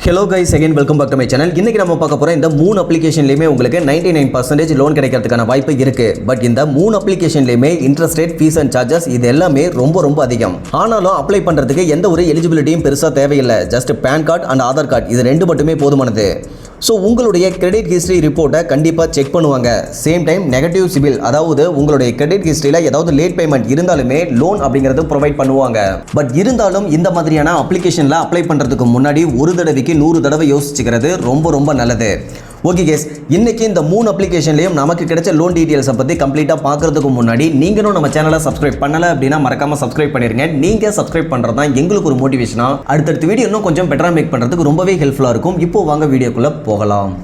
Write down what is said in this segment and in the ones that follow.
Hello guys, again welcome back to my channel. இன்னைக்கு நம்ம பார்க்க போற இந்த மூணு அப்ளிகேஷன்லயுமே உங்களுக்கு 99% லோன் கிடைக்கிறதுக்கான வாய்ப்பு இருக்கு. பட் இந்த மூணு அப்ளிகேஷன்லயுமே interest rate, fees and charges இது எல்லாமே ரொம்ப அதிகம். ஆனாலும் அப்ளை பண்றதுக்கு எந்த ஒரு எலிஜிபிலிட்டியும் பெருசா தேவையில்லை. Just PAN card and Aadhaar card இது ரெண்டு மட்டுமே போதுமானது. ஸோ உங்களுடைய கிரெடிட் ஹிஸ்ட்ரி ரிப்போர்ட்டை கண்டிப்பாக செக் பண்ணுவாங்க. சேம் டைம் நெகட்டிவ் சிபில், அதாவது உங்களுடைய கிரெடிட் ஹிஸ்ட்ரியில் ஏதாவது லேட் பேமெண்ட் இருந்தாலுமே லோன் அப்படிங்கிறது ப்ரொவைட் பண்ணுவாங்க. பட் இருந்தாலும் இந்த மாதிரியான அப்ளிகேஷனில் அப்ளை பண்ணுறதுக்கு முன்னாடி ஒரு தடவைக்கு 100 தடவை யோசிச்சுக்கிறது ரொம்ப நல்லது. ஓகே கேஸ், இன்னைக்கு இந்த மூணு அப்ளிகேஷன்லையும் நமக்கு கிடைச்ச லோன் டீடைல்ஸை பற்றி கம்ப்ளீட்டாக பார்க்கறதுக்கு முன்னாடி நீங்களும் நம்ம சேனலை சப்ஸ்கிரைப் பண்ணலை அப்படின்னா மறக்காமல் சப்ஸ்கிரைப் பண்ணிருங்க. நீங்கள் சப்ஸ்கிரைப் பண்ணுறது தான் எங்களுக்கு ஒரு மோட்டிவேஷனாக அடுத்தடுத்த வீடியோ இன்னும் கொஞ்சம் பெட்டராக மேக் பண்ணுறதுக்கு ரொம்பவே ஹெல்ப்ஃபுல்லாக இருக்கும். இப்போ வாங்க வீடியோக்குள்ளே போகலாம்.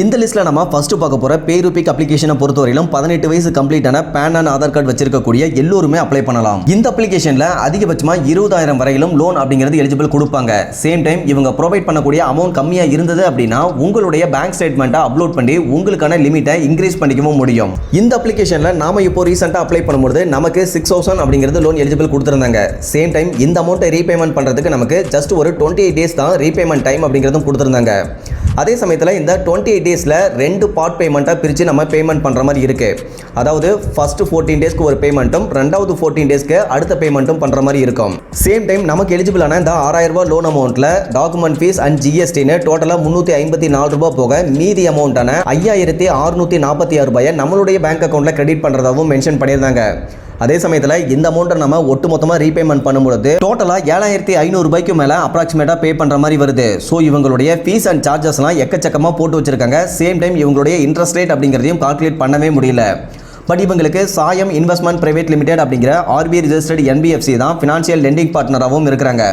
இந்த லிஸ்ட்டில் நம்ம ஃபர்ஸ்ட் பார்க்க போகிற பேரூபிக் அப்ளிகேஷனை பொறுத்தவரையிலும் 18 வயசு கம்ப்ளீட்டான PAN அண்ட் ஆதார் கார்டு வச்சிருக்கக்கூடிய எல்லோருமே அப்ளை பண்ணலாம். இந்த அப்ளிகேஷனில் அதிகபட்சமாக 20,000 வரையிலும் லோன் அப்படிங்கிறது எலிஜிபிள் கொடுப்பாங்க. சேம் டைம் இவங்க ப்ரொவைட் பண்ணக்கூடிய அமௌண்ட் கம்மியாக இருந்தது அப்படின்னா உங்களுடைய பேங்க் ஸ்டேட்மெண்ட்டை அப்லோட் பண்ணி உங்களுக்கான லிமிட்டை இன்க்ரீஸ் பண்ணிக்கவும் முடியும். இந்த அப்ளிகேஷனில் நாம இப்போ ரீசெண்டாக அப்ளை பண்ணும்போது நமக்கு 6,000 அப்படிங்கிறது லோன் எலிஜிபிள் கொடுத்துருந்தாங்க. சேம் டைம் இந்த அமௌண்ட்டை ரீபேமெண்ட் பண்ணுறதுக்கு நமக்கு ஜஸ்ட் ஒரு 28 டேஸ் தான் ரீபேமெண்ட் டைம் அப்படிங்கிறதும் கொடுத்துருந்தாங்க. அதே சமயத்தில் இந்த 28 டேஸில் 2 பார்ட் பேமெண்ட்டாக பிரித்து நம்ம பேமெண்ட் பண்ணுற மாதிரி இருக்குது. அதாவது ஃபர்ஸ்ட் 14 டேஸ்க்கு ஒரு பேமெண்ட்டும், ரெண்டாவது 14 டேஸ்க்கு அடுத்த பேமெண்ட்டும் பண்ணுற மாதிரி இருக்கும். சேம் டைம் நமக்கு எலிஜிபிளான இந்த 6,000 ரூபாய் லோன் அமௌண்ட்டில் டாக்குமெண்ட் ஃபீஸ் அண்ட் ஜிஎஸ்டின்னு டோட்டலாக 354 ரூபாய் போக மீதி அமௌண்ட்டான 5,646 ரூபாயை நம்மளுடைய பேங்க் அக்கௌண்ட்டில் கிரெடிட் பண்ணுறதாகவும் மென்ஷன் பண்ணியிருந்தாங்க. அதே சமயத்தில் இந்த அமௌண்ட்டை நம்ம ஒட்டு மொத்தமாக ரீபேமெண்ட் பண்ணும்போது டோட்டலாக 7,500 ரூபாய்க்கு மேலே அப்ராக்சிமேட்டாக பே பண்ணுற மாதிரி வருது. ஸோ இவங்களுடைய ஃபீஸ் அண்ட் சார்ஜஸ்லாம் எக்கச்சக்கமாக போட்டு வச்சிருக்காங்க. சேம் டைம் இவங்களுடைய இன்ட்ரெஸ்ட் ரேட் அப்படிங்கிறதையும் கால்குலேட் பண்ணவே முடியல. பட் இவங்களுக்கு சாயம் இன்வெஸ்ட்மெண்ட் பிரைவேட் லிமிடெட் அப்படிங்கிற RBI ரிஜிஸ்டர்ட் NBFC தான் ஃபினான்ஷியல் லெண்டிங் பார்ட்னராகவும் இருக்கிறாங்க.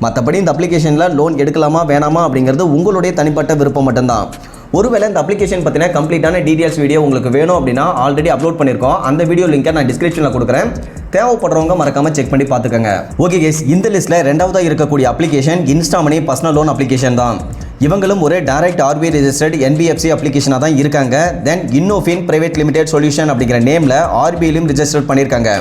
மற்றபடி இந்த அப்ளிகேஷனில் லோன் எடுக்கலாமா வேணாமா அப்படிங்கிறது உங்களுடைய தனிப்பட்ட விருப்பம் மட்டும்தான். ஒருவேளை இந்த அப்ளிகேஷன் பற்றின கம்ப்ளீட்டான டீடைல்ஸ் வீடியோ உங்களுக்கு வேணும் அப்படின்னா ஆல்ரெடி அப்லோட் பண்ணியிருக்கோம். அந்த வீடியோ லிங்கை நான் டிஸ்கிரிப்ஷனில் கொடுக்குறேன். தேவைப்படுறவங்க மறக்காம செக் பண்ணி பார்த்துக்கோங்க. ஓகே கேஸ், இந்த லிஸ்ட்டில் ரெண்டாவதாக இருக்கக்கூடிய அப்ளிகேஷன் இன்ஸ்டாமனி பர்சனல் லோன் அப்ளிகேஷன் தான். இவங்களும் ஒரு டைரக்ட் RBI ரிஜிஸ்டர்ட் NBFC அப்ளிகேஷனாக தான் இருக்காங்க. தென் இன்னோஃபின் பிரைவேட் லிமிடெட் சொல்யூஷன் அப்படிங்கிற நேமில் RBIலையும் ரிஜிஸ்டர் பண்ணியிருக்காங்க.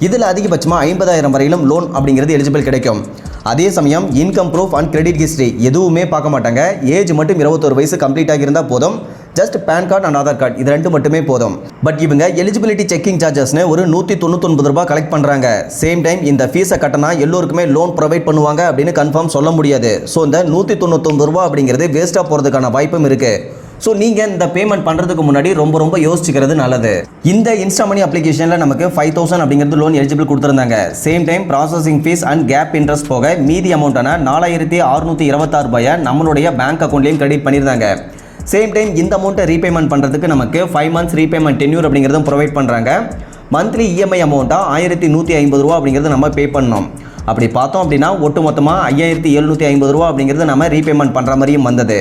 இதில் அதிகபட்சமாக 50,000 வரையிலும் லோன் அப்படிங்கிறது எலிஜிபிள் கிடைக்கும். அதே சமயம் income proof and credit history எதுவுமே பார்க்க மாட்டாங்க. ஏஜ் மட்டும் 21 வயசு கம்ப்ளீட் ஆகியிருந்தால் போதும். Just PAN card and Aadhaar card இது ரெண்டு மட்டுமே போதும். பட் இவங்க எலிஜிபிலிட்டி செக்கிங் சார்ஜஸ்னு ஒரு 199 ரூபாய் கலெக்ட் பண்ணுறாங்க. சேம் டைம் இந்த ஃபீஸை கட்டினா எல்லோருக்குமே லோன் ப்ரொவைட் பண்ணுவாங்க அப்படின்னு கன்ஃபார்ம் சொல்ல முடியாது. ஸோ இந்த 199 ரூபாய் அப்படிங்கிறது வேஸ்ட்டாக போகிறதுக்கான வாய்ப்பும் இருக்குது. ஸோ நீங்கள் இந்த பேமெண்ட் பண்ணுறதுக்கு முன்னாடி ரொம்ப யோசிச்சுக்கிறது நல்லது. இந்த இன்ஸ்டாமனி அப்ளிகேஷனில் நமக்கு 5,000 அப்படிங்கிறது லோன் எலிஜிபிள் கொடுத்துருந்தாங்க. Same time processing fees and gap interest போக மீதி அமௌண்ட்டான 4,626 ரூபாயை நம்மளுடைய பேங்க் அக்கௌண்ட்லேயும் கிரெடிட் பண்ணியிருந்தாங்க. சேம் டைம் இந்த அமௌண்ட்டை ரீபேமெண்ட் பண்ணுறதுக்கு நமக்கு 5 மந்த்ஸ் ரீபேமெண்ட் டென்யூர் அப்படிங்கிறதும் ப்ரொவைட் பண்ணுறாங்க. மந்த்லி EMI அமௌண்ட்டாக 1,150 ரூபா அப்படிங்கிறது நம்ம பே பண்ணோம். அப்படி பார்த்தோம் அப்படின்னா ஒட்டு மொத்தமாக 5,750 ரூபா அப்படிங்கிறது நம்ம ரீபேமெண்ட் பண்ணுற மாதிரியும் வந்தது.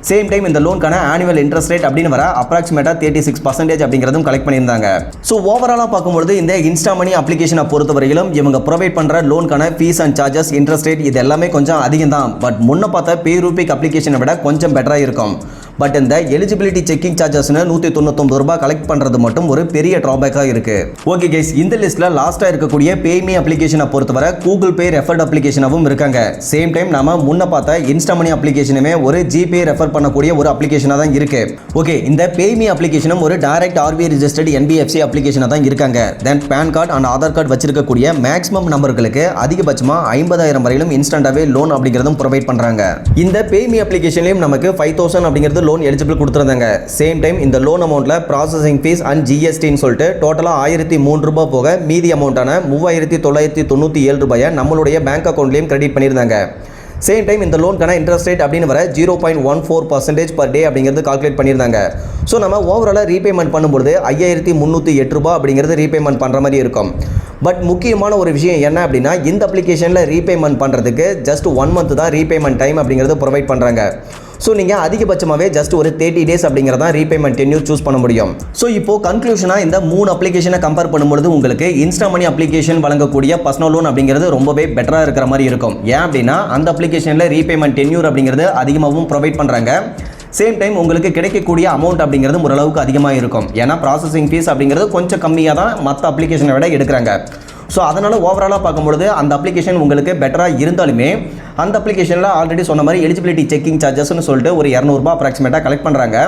சேம் டைம் இந்த லோனுக்கான ஆனுவல் இன்ட்ரெஸ்ட் ரேட் அப்படின்னு வர அப்ராக்சிமேட்டாக 36% அப்படிங்கிறதும் கலெக்ட் பண்ணியிருந்தாங்க. ஸோ ஓவராலாக பார்க்கும்போது இந்த இன்ஸ்டாமனி அப்ளிகேஷனை பொறுத்தவரையிலும் இவங்க ப்ரொவைட் பண்ணுற லோனுக்கான fees and charges, interest rate இது எல்லாமே கொஞ்சம் அதிகம் தான். பட் முன்ன பார்த்த பேரூபிக் அப்ளிகேஷனை விட கொஞ்சம் பெட்டராக இருக்கும். பட் இந்த எலிஜிபிலிட்டி செக்கிங் சார்ஜஸ்னு 199 ரூபாய் கலெக்ட் பண்ணுறது மட்டும் ஒரு பெரிய ட்ராபேக்காக இருக்குது. ஓகே கேஸ், இந்த லிஸ்ட்டில் லாஸ்ட்டாக இருக்கக்கூடிய பேமி அப்ளிகேஷனை பொறுத்தவரை கூகுள் பே ரெஃபர்ட் அப்ளிகேஷனாகவும் இருக்காங்க. சேம் டைம் நாம முன்ன பார்த்த இன்ஸ்டாமனி அப்ளிகேஷனுமே ஒரு ஜிபே ரெஃபர் பண்ணக்கூடிய ஒரு அப்ளிகேஷனாக தான் இருக்கு. ஓகே, இந்த பேமி அப்ளிகேஷனும் ஒரு டைரக்ட் RBI ரிஜிஸ்டர்ட் NBFC அப்ளிகேஷனாக தான் இருக்காங்க. தென் PAN card and Aadhaar card வச்சிருக்கக்கூடிய மேக்ஸிமம் நம்பர்களுக்கு அதிகபட்சமாக 50,000 வரையிலும் இன்ஸ்டன்டாகவே லோன் அப்படிங்கிறதும் ப்ரொவைட் பண்ணுறாங்க. இந்த பேமி அப்ளிகேஷன்லையும் நமக்கு 5,000 அப்படிங்கிறது லோன் எலிஜிபிள் கொடுத்துருந்தாங்க. சேம் டைம் இந்த லோன் அமௌண்ட்ல ப்ராசஸிங் ஃபீஸ் அண்ட் GSTன்னு சொல்லிட்டு டோட்டலாக 1,003 ரூபாய் போக மீதி அமௌண்ட்டான 3,997 ரூபாயை நம்மளுடைய பேங்க் அக்கௌண்ட்லேயும் கிரெடிட் பண்ணியிருந்தாங்க. சேம் டைம் இந்த லோனுக்கான இன்ட்ரெஸ்ட் ரேட் அப்படின்னு வர 0.14% per day அப்படிங்கிறது கால்குலேட் பண்ணியிருந்தாங்க. ஸோ நம்ம ஓவராலாக ரீபேமெண்ட் பண்ணும்போது 5,308 ரூபாய் அப்படிங்கிறது ரீபேமெண்ட் பண்ணுற மாதிரி இருக்கும். பட் முக்கியமான ஒரு விஷயம் என்ன அப்படின்னா இந்த அப்ளிகேஷனில் ரீபேமெண்ட் பண்ணுறதுக்கு ஜஸ்ட் 1 மந்த் தான் ரீபேமெண்ட் டைம் அப்படிங்கிறது ப்ரொவைட் பண்ணுறாங்க. ஸோ நீங்கள் அதிகபட்சமாகவே ஜஸ்ட் ஒரு 30 டேஸ் அப்படிங்கிறதான் ரீபேமெண்ட் டென்யூர் சூஸ் பண்ண முடியும். ஸோ இப்போ கன்க்ளூஷனாக இந்த 3 அப்ளிகேஷனை கம்பேர் பண்ணும்போது உங்களுக்கு இன்ஸ்டாமனி அப்ளிகேஷன் வழங்கக்கூடிய பர்சனல் லோன் அப்படிங்கிறது ரொம்பவே பெட்டராக இருக்கிற மாதிரி இருக்கும். ஏன் அப்படின்னா அந்த அப்ளிகேஷனில் ரீபேமெண்ட் டென்யூர் அப்படிங்கிறது அதிகமாகவும் ப்ரொவைட் பண்ணுறாங்க. சேம் டைம் உங்களுக்கு கிடைக்கக்கூடிய அமௌண்ட் அப்படிங்கிறது ஓரளவுக்கு அதிகமாக இருக்கும். ஏன்னா ப்ராசஸிங் ஃபீஸ் அப்படிங்கிறது கொஞ்சம் கம்மியாக தான் மற்ற அப்ளிகேஷனை விட எடுக்கிறாங்க. ஸோ அதனால் ஓவராலாக பார்க்கும்பொழுது அந்த அப்ளிகேஷன் உங்களுக்கு பெட்டராக இருந்தாலுமே அந்த அப்ளிகேஷனில் ஆல்ரெடி சொன்ன மாதிரி எலிஜிபிலிட்டி செக்கிங் சார்ஜஸ்ன்னு சொல்லிட்டு ஒரு 200 ரூபாய் அப்ராக்சிமேட்டாக கலெக்ட் பண்ணுறாங்க.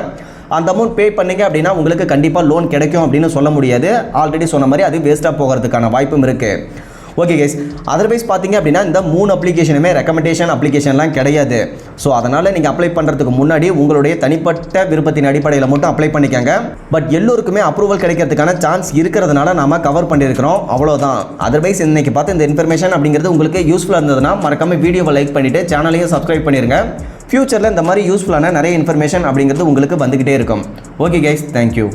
அந்த அமௌண்ட் பே பண்ணிங்க அப்படின்னா உங்களுக்கு கண்டிப்பாக லோன் கிடைக்கும் அப்படின்னு சொல்ல முடியாது. ஆல்ரெடி சொன்ன மாதிரி அது வேஸ்ட்டாக போகிறதுக்கான வாய்ப்பும் இருக்குது. ஓகே கைஸ், அதர்வைஸ் பார்த்தீங்க அப்படின்னா இந்த 3 அப்ளிகேஷனுமே ரெக்கமெண்டேஷன் அப்ளிகேஷன்லாம் கிடையாது. ஸோ அதனால் நீங்கள் அப்ளை பண்ணுறதுக்கு முன்னாடி உங்களுடைய தனிப்பட்ட விருப்பத்தின் அடிப்படையில் மட்டும் அப்ளை பண்ணிக்கோங்க. பட் எல்லோருக்குமே அப்ரூவல் கிடைக்கிறதுக்கான சான்ஸ் இருக்கிறதுனால நாம கவர் பண்ணியிருக்கிறோம், அவ்வளோதான். அதர்வைஸ் இன்னைக்கு பார்த்து இந்த இன்ஃபர்மேஷன் அப்படிங்கிறது உங்களுக்கு யூஸ்ஃபுல்லாக இருந்ததுன்னா மறக்காம வீடியோவை லைக் பண்ணிவிட்டு சேனலையும் சப்ஸ்கிரைப் பண்ணிடுங்க. ஃபியூச்சரில் இந்த மாதிரி யூஸ்ஃபுல்லான நிறைய இன்ஃபர்மேஷன் அப்படிங்கிறது உங்களுக்கு வந்துக்கிட்டே இருக்கும். Okay guys, thank you.